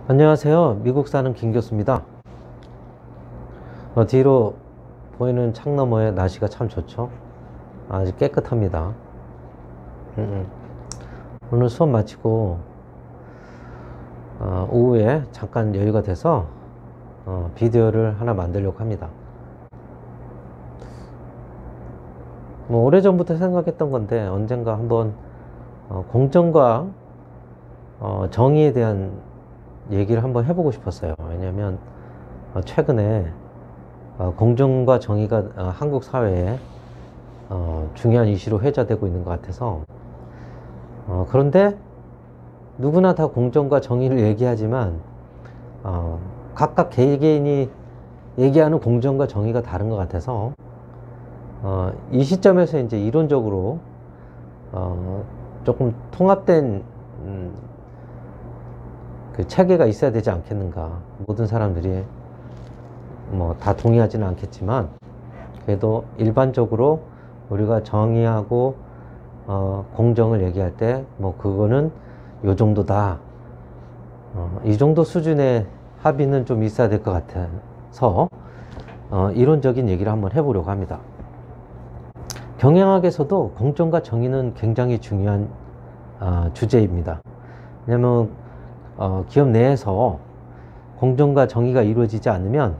안녕하세요. 미국 사는 김 교수입니다. 뒤로 보이는 창 너머의 날씨가 참 좋죠. 아주 깨끗합니다. 오늘 수업 마치고 오후에 잠깐 여유가 돼서 비디오를 하나 만들려고 합니다. 오래전부터 생각했던 건데 언젠가 한번 공정과 정의에 대한 얘기를 한번 해보고 싶었어요. 왜냐면 최근에 공정과 정의가 한국 사회에 중요한 이슈로 회자되고 있는 것 같아서 그런데 누구나 다 공정과 정의를 얘기하지만 각각 개개인이 얘기하는 공정과 정의가 다른 것 같아서 이 시점에서 이제 이론적으로 조금 통합된 그 체계가 있어야 되지 않겠는가. 모든 사람들이 다 동의하지는 않겠지만 그래도 일반적으로 우리가 정의하고 공정을 얘기할 때 그거는 요 정도다. 이 정도 수준의 합의는 좀 있어야 될 것 같아서 이론적인 얘기를 한번 해보려고 합니다. 경영학에서도 공정과 정의는 굉장히 중요한 주제입니다. 왜냐하면 기업 내에서 공정과 정의가 이루어지지 않으면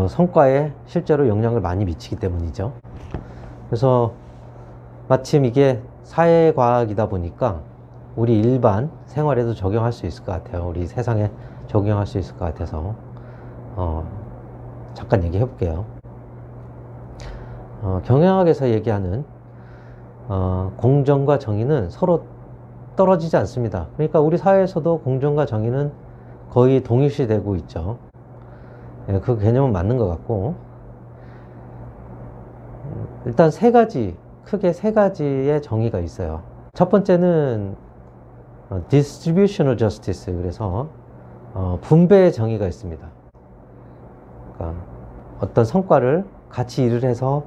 성과에 실제로 영향을 많이 미치기 때문이죠. 그래서 마침 이게 사회과학이다 보니까 우리 일반 생활에도 적용할 수 있을 것 같아요. 우리 세상에 적용할 수 있을 것 같아서 잠깐 얘기해 볼게요. 경영학에서 얘기하는 공정과 정의는 서로 떨어지지 않습니다. 그러니까 우리 사회에서도 공정과 정의는 거의 동일시되고 있죠. 그 개념은 맞는 것 같고, 일단 크게 세 가지의 정의가 있어요. 첫 번째는 distributional justice, 그래서 분배의 정의가 있습니다. 그러니까 어떤 성과를 같이 일을 해서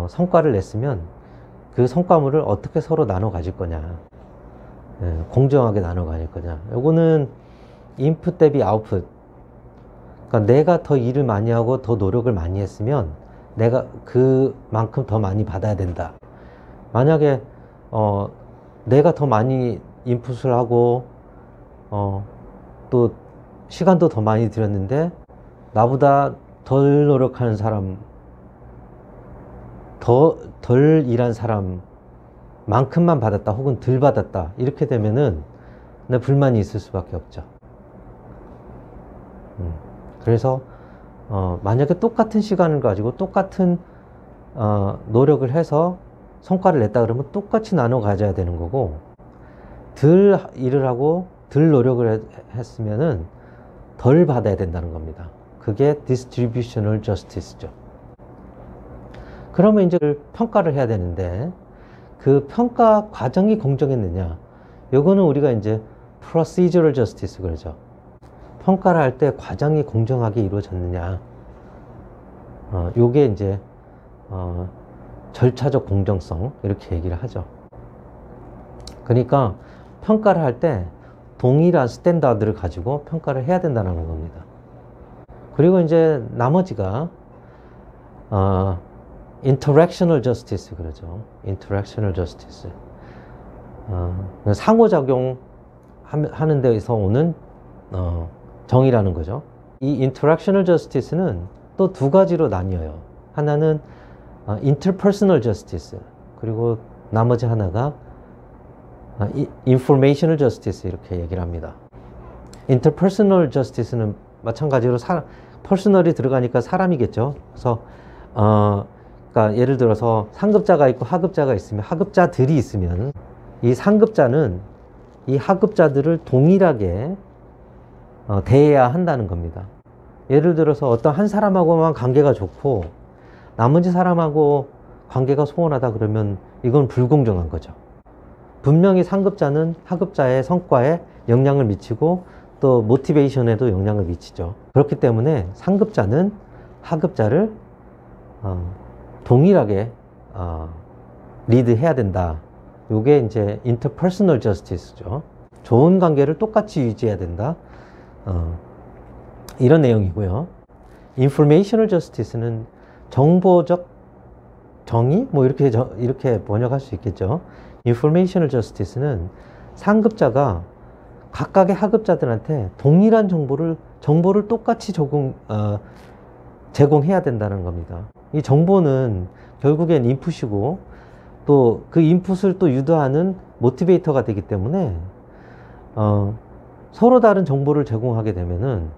성과를 냈으면 그 성과물을 어떻게 서로 나눠 가질 거냐, 공정하게 나눠 가질 거냐. 요거는 인풋 대비 아웃풋. 그러니까 내가 더 일을 많이 하고 더 노력을 많이 했으면 내가 그만큼 더 많이 받아야 된다. 만약에 내가 더 많이 인풋을 하고 또 시간도 더 많이 들였는데 나보다 덜 노력하는 사람, 덜 일한 사람만큼만 받았다 혹은 덜 받았다, 이렇게 되면은 불만이 있을 수밖에 없죠. 그래서 만약에 똑같은 시간을 가지고 똑같은 노력을 해서 성과를 냈다 그러면 똑같이 나눠 가져야 되는 거고, 덜 일을 하고 덜 노력을 했으면은 덜 받아야 된다는 겁니다. 그게 distributional justice죠. 그러면 이제 평가를 해야 되는데 그 평가 과정이 공정했느냐, 요거는 우리가 이제 procedural justice 그러죠. 평가를 할 때 과정이 공정하게 이루어졌느냐, 요게 이제 절차적 공정성, 이렇게 얘기를 하죠. 그러니까 평가를 할 때 동일한 스탠다드를 가지고 평가를 해야 된다는 겁니다. 그리고 이제 나머지가 interactional justice 그러죠. interactional justice. 상호작용 하는 데에서 오는 정의라는 거죠. 이 interactional justice는 또 두 가지로 나뉘어요. 하나는 interpersonal justice, 그리고 나머지 하나가 informational justice, 이렇게 얘기를 합니다. interpersonal justice는 마찬가지로 personal이 들어가니까 사람이겠죠. 그래서 그러니까 예를 들어서 상급자가 있고 하급자가 있으면, 하급자들이 있으면 이 상급자는 이 하급자들을 동일하게 대해야 한다는 겁니다. 예를 들어서 어떤 한 사람하고만 관계가 좋고 나머지 사람하고 관계가 소원하다 그러면 이건 불공정한 거죠. 분명히 상급자는 하급자의 성과에 영향을 미치고 또 모티베이션에도 영향을 미치죠. 그렇기 때문에 상급자는 하급자를 동일하게 리드해야 된다. 요게 이제 interpersonal justice죠. 좋은 관계를 똑같이 유지해야 된다. 이런 내용이고요. Informational Justice는 정보적 정의? 뭐 이렇게 번역할 수 있겠죠. Informational Justice는 상급자가 각각의 하급자들한테 동일한 정보를 똑같이 제공해야 된다는 겁니다. 이 정보는 결국엔 인풋이고 또 그 인풋을 또 유도하는 모티베이터가 되기 때문에 서로 다른 정보를 제공하게 되면은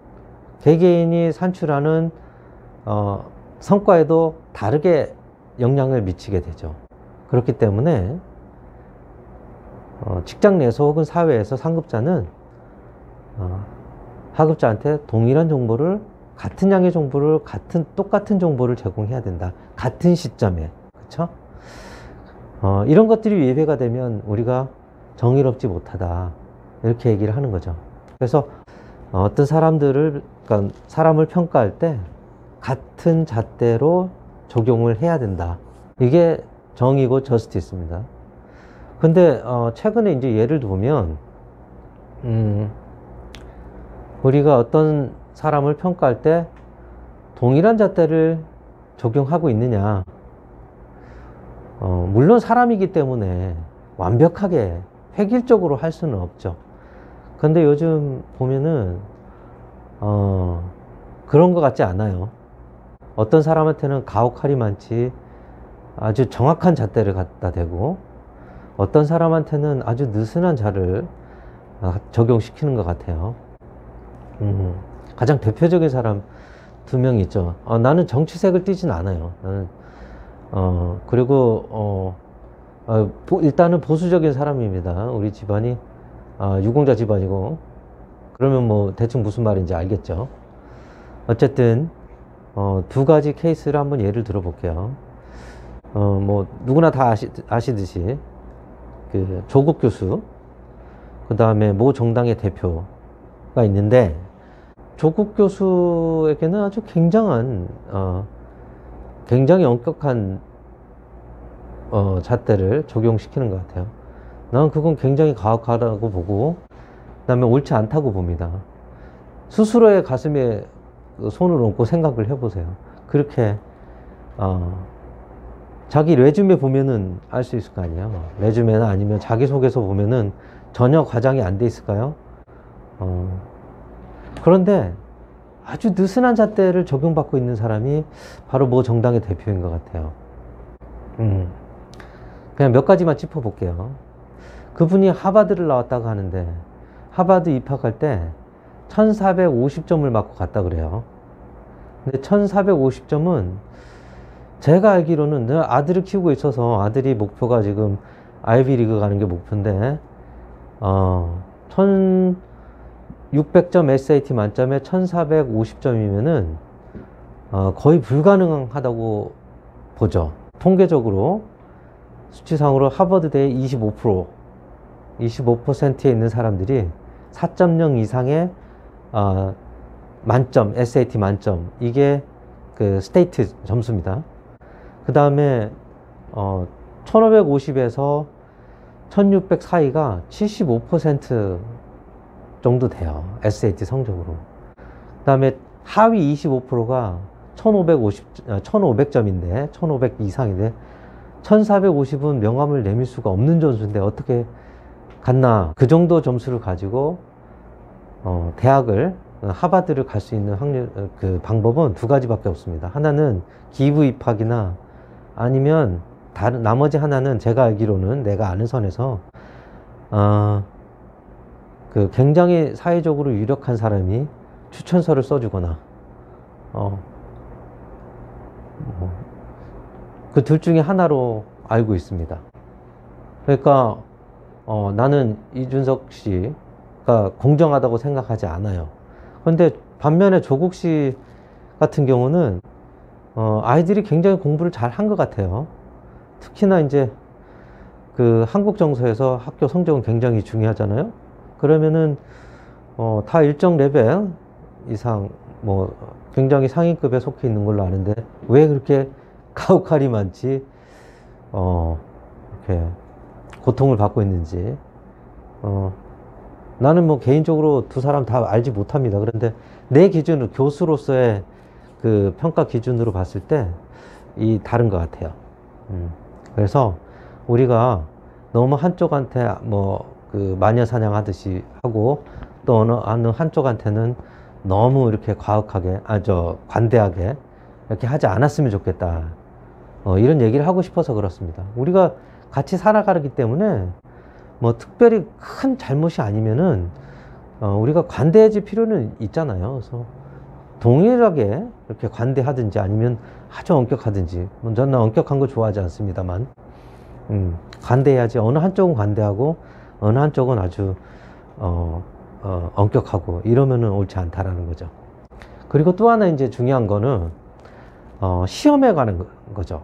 개개인이 산출하는 성과에도 다르게 영향을 미치게 되죠. 그렇기 때문에 직장 내에서 혹은 사회에서 상급자는 하급자한테 동일한 정보를, 같은 양의 정보를, 똑같은 정보를 제공해야 된다. 같은 시점에. 그쵸? 이런 것들이 예외가 되면 우리가 정의롭지 못하다. 이렇게 얘기를 하는 거죠. 그래서 어떤 그러니까 사람을 평가할 때 같은 잣대로 적용을 해야 된다. 이게 정의고 저스티스입니다. 근데 최근에 이제 예를 들면 우리가 어떤 사람을 평가할 때 동일한 잣대를 적용하고 있느냐. 물론 사람이기 때문에 완벽하게 획일적으로 할 수는 없죠. 근데 요즘 보면은 그런 것 같지 않아요. 어떤 사람한테는 가혹할이 많지 아주 정확한 잣대를 갖다 대고, 어떤 사람한테는 아주 느슨한 잣을 적용시키는 것 같아요. 가장 대표적인 사람 2명 있죠. 나는 정치색을 띠진 않아요. 나는 그리고 일단은 보수적인 사람입니다. 우리 집안이 유공자 집안이고, 그러면 뭐 대충 무슨 말인지 알겠죠. 어쨌든 2가지 케이스를 한번 예를 들어볼게요. 뭐 누구나 다 아시듯이 그 조국 교수, 그 다음에 모 정당의 대표가 있는데, 조국 교수에게는 아주 굉장히 엄격한 잣대를 적용시키는 것 같아요. 나는 그건 굉장히 가혹하다고 보고, 그 다음에 옳지 않다고 봅니다. 스스로의 가슴에 손을 얹고 생각을 해보세요. 그렇게 자기 레주메 보면은 알 수 있을 거 아니에요. 레주메나 아니면 자기소개서 보면은 전혀 과장이 안 돼 있을까요? 그런데 아주 느슨한 잣대를 적용받고 있는 사람이 바로 모 정당의 대표인 것 같아요. 그냥 몇 가지만 짚어볼게요. 그분이 하버드를 나왔다고 하는데, 하버드 입학할 때 1450점을 맞고 갔다 그래요. 근데 1450점은 제가 알기로는, 내가 아들을 키우고 있어서 아들이 목표가 지금 아이비리그 가는 게 목표인데 1600점 SAT 만점에 1450점이면은 거의 불가능하다고 보죠. 통계적으로 수치상으로 하버드대의 25%에 있는 사람들이 4.0 이상의 만점, SAT 만점, 이게 그 스테이트 점수입니다. 그 다음에 1550에서 1600 사이가 75% 정도 돼요. SAT 성적으로. 그 다음에 하위 25%가 1500점인데 1500 이상인데 1450은 명함을 내밀 수가 없는 점수인데 어떻게 갔나. 그 정도 점수를 가지고 대학을, 하버드를 갈 수 있는 그 방법은 2가지밖에 없습니다. 하나는 기부 입학이나, 아니면 나머지 하나는 제가 알기로는, 내가 아는 선에서 그 굉장히 사회적으로 유력한 사람이 추천서를 써주거나 그 둘 중에 하나로 알고 있습니다. 그러니까 나는 이준석 씨가 공정하다고 생각하지 않아요. 그런데 반면에 조국 씨 같은 경우는 아이들이 굉장히 공부를 잘 한 것 같아요. 특히나 이제 그 한국 정서에서 학교 성적은 굉장히 중요하잖아요. 그러면은 다 일정 레벨 이상 뭐 굉장히 상위급에 속해 있는 걸로 아는데, 왜 그렇게 가혹할이 많지 이렇게 고통을 받고 있는지 나는 뭐 개인적으로 두 사람 다 알지 못합니다. 그런데 내 기준으로, 교수로서의 그 평가 기준으로 봤을 때 이 다른 것 같아요. 그래서 우리가 너무 한쪽한테 뭐 그 마녀 사냥하듯이 하고 또 어느 한쪽한테는 너무 이렇게 과학하게, 관대하게 이렇게 하지 않았으면 좋겠다. 이런 얘기를 하고 싶어서 그렇습니다. 우리가 같이 살아가기 때문에 뭐 특별히 큰 잘못이 아니면은 우리가 관대해질 필요는 있잖아요. 그래서 동일하게 이렇게 관대하든지 아니면 아주 엄격하든지, 저는 엄격한 거 좋아하지 않습니다만, 관대해야지. 어느 한쪽은 관대하고 어느 한쪽은 아주 엄격하고 이러면은 옳지 않다라는 거죠. 그리고 또 하나 이제 중요한 거는 시험에 관한 거죠.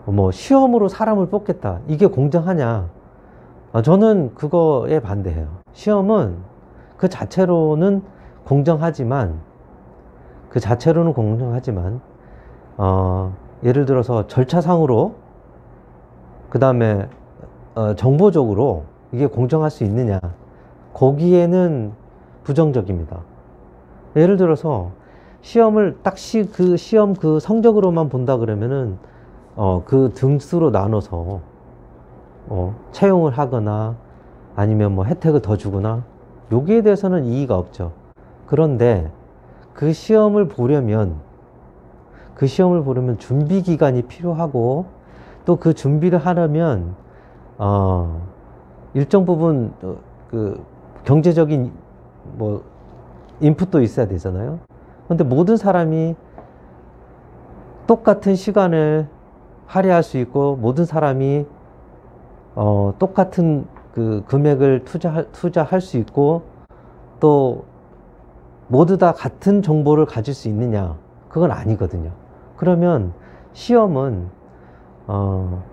뭐 시험으로 사람을 뽑겠다, 이게 공정하냐? 저는 그거에 반대해요. 시험은 그 자체로는 공정하지만 예를 들어서 절차상으로, 그 다음에 정보적으로 이게 공정할 수 있느냐, 거기에는 부정적입니다. 예를 들어서 시험을 딱 그 시험 그 성적으로만 본다 그러면은 그 등수로 나눠서 채용을 하거나 아니면 뭐 혜택을 더 주거나, 여기에 대해서는 이의가 없죠. 그런데 그 시험을 보려면 준비 기간이 필요하고, 또 그 준비를 하려면 일정 부분 그 경제적인 뭐 인풋도 있어야 되잖아요. 근데 모든 사람이 똑같은 시간을 할애할 수 있고, 모든 사람이 똑같은 그 금액을 투자할 수 있고, 또 모두 다 같은 정보를 가질 수 있느냐? 그건 아니거든요. 그러면 시험은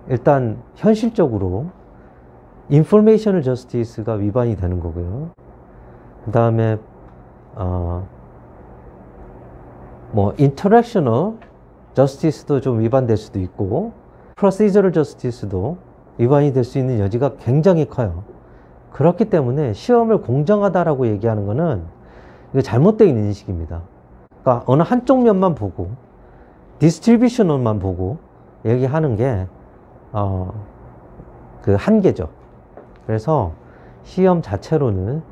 일단 현실적으로 인포메이셔널 저스티스가 위반이 되는 거고요. 그 다음에 뭐 인터랙셔널 저스티스도 좀 위반될 수도 있고, 프로시저럴 저스티스도 위반이 될 수 있는 여지가 굉장히 커요. 그렇기 때문에 시험을 공정하다라고 얘기하는 거는 이거 잘못된 인식입니다. 그러니까 어느 한쪽 면만 보고, 디스트리뷰션만 보고 얘기하는 게 그 한계죠. 그래서 시험 자체로는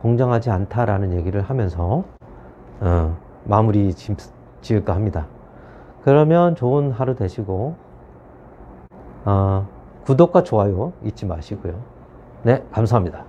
공정하지 않다라는 얘기를 하면서 마무리 지을까 합니다. 그러면 좋은 하루 되시고, 구독과 좋아요 잊지 마시고요. 네, 감사합니다.